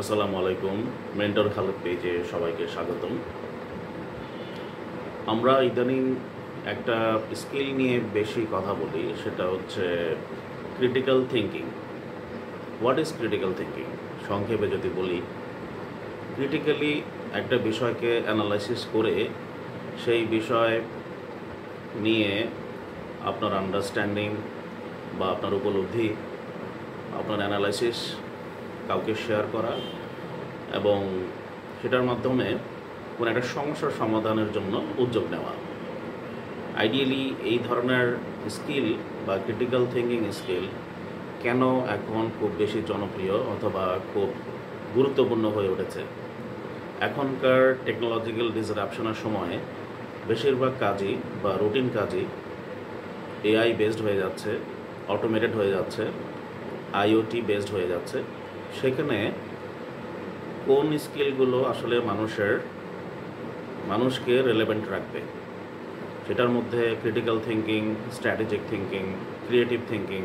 আসসালামু আলাইকুম। মেন্টর খালেদ পেজে সবাইকে স্বাগতম। আমরা ইদানিং একটা স্কিল নিয়ে বেশি কথা বলি, সেটা হচ্ছে critical thinking. What is critical thinking? সংক্ষেপে যদি বলি, ক্রিটিক্যালি একটা বিষয়কে অ্যানালাইসিস করে সেই বিষয় নিয়ে আপনার আন্ডারস্ট্যান্ডিং বা আপনার উপলব্ধি, আপনার অ্যানালাইসিস কাউকে শেয়ার করা এবং সেটার মাধ্যমে কোনো একটা সমস্যার সমাধানের জন্য উদ্যোগ নেওয়া। আইডিয়ালি এই ধরনের স্কিল বা ক্রিটিক্যাল থিঙ্কিং স্কিল কেন এখন খুব বেশি জনপ্রিয় অথবা খুব গুরুত্বপূর্ণ হয়ে উঠেছে? এখনকার টেকনোলজিক্যাল ডিসরাপশনের সময়ে বেশিরভাগ কাজই বা রুটিন কাজই এআই বেসড হয়ে যাচ্ছে, অটোমেটেড হয়ে যাচ্ছে, আইওটি বেসড হয়ে যাচ্ছে। সেখানে কোন স্কিলগুলো আসলে মানুষকে রেলেভেন্ট রাখবে, সেটার মধ্যে critical thinking, strategic thinking, creative thinking,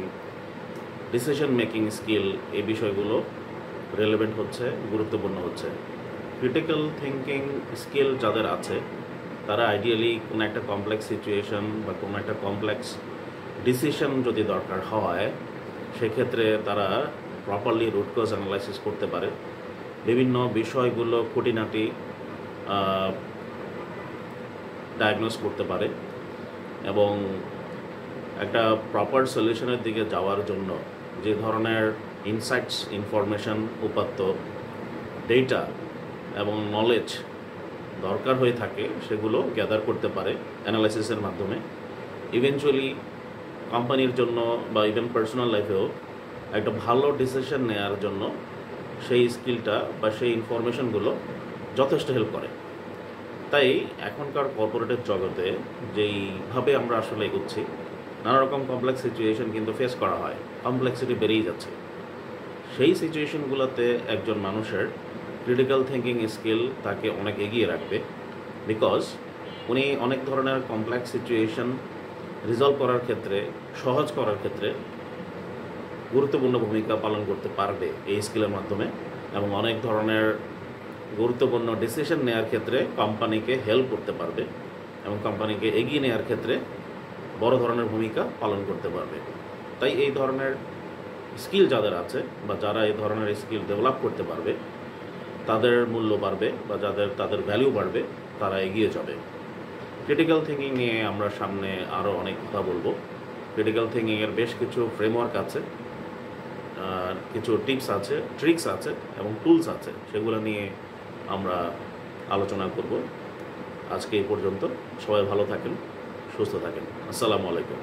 decision making skill, এই বিষয়গুলো রেলেভেন্ট হচ্ছে, গুরুত্বপূর্ণ হচ্ছে। ক্রিটিক্যাল থিঙ্কিং স্কিল যাদের আছে তারা আইডিয়ালি কোনো একটা কমপ্লেক্স সিচুয়েশন বা কোনো একটা কমপ্লেক্স ডিসিশন যদি দরকার হয়, সেক্ষেত্রে তারা প্রপারলি রুট কজ অ্যানালাইসিস করতে পারে, বিভিন্ন বিষয়গুলো খুঁটিনাটি ডায়াগনোস করতে পারে এবং একটা প্রপার সলিউশনের দিকে যাওয়ার জন্য যে ধরনের ইনসাইটস, ইনফরমেশন, উপাত্ত, ডেটা এবং নলেজ দরকার হয়ে থাকে সেগুলো গ্যাদার করতে পারে অ্যানালাইসিসের মাধ্যমে। ইভেনচুয়ালি কোম্পানির জন্য বা ইভেন পার্সোনাল লাইফেও একটা ভালো ডিসিশন নেওয়ার জন্য সেই স্কিলটা বা সেই ইনফরমেশনগুলো যথেষ্ট হেল্প করে। তাই এখনকার কর্পোরেটের জগতে যেইভাবে আমরা আসলে এগোচ্ছি, নানা রকম কমপ্লেক্স সিচুয়েশন কিন্তু ফেস করা হয়, কমপ্লেক্সিটি বেড়েই যাচ্ছে। সেই সিচুয়েশনগুলোতে একজন মানুষের ক্রিটিক্যাল থিঙ্কিং স্কিল তাকে অনেক এগিয়ে রাখবে, বিকজ উনি অনেক ধরনের কমপ্লেক্স সিচুয়েশন রিজলভ করার ক্ষেত্রে, সহজ করার ক্ষেত্রে গুরুত্বপূর্ণ ভূমিকা পালন করতে পারবে এই স্কিলের মাধ্যমে এবং অনেক ধরনের গুরুত্বপূর্ণ ডিসিশন নেওয়ার ক্ষেত্রে কোম্পানিকে হেল্প করতে পারবে এবং কোম্পানিকে এগিয়ে নেওয়ার ক্ষেত্রে বড় ধরনের ভূমিকা পালন করতে পারবে। তাই এই ধরনের স্কিল যাদের আছে বা যারা এই ধরনের স্কিল ডেভেলপ করতে পারবে, তাদের মূল্য বাড়বে বা তাদের ভ্যালু বাড়বে, তারা এগিয়ে যাবে। ক্রিটিক্যাল থিঙ্কিং নিয়ে আমরা সামনে আরও অনেক কথা বলবো। ক্রিটিক্যাল থিঙ্কিংয়ের বেশ কিছু ফ্রেমওয়ার্ক আছে, কিছু টিপস আছে, ট্রিক্স আছে এবং টুলস আছে, সেগুলো নিয়ে আমরা আলোচনা করব। আজকে এই পর্যন্ত। সবাই ভালো থাকেন, সুস্থ থাকেন। আসসালামু আলাইকুম।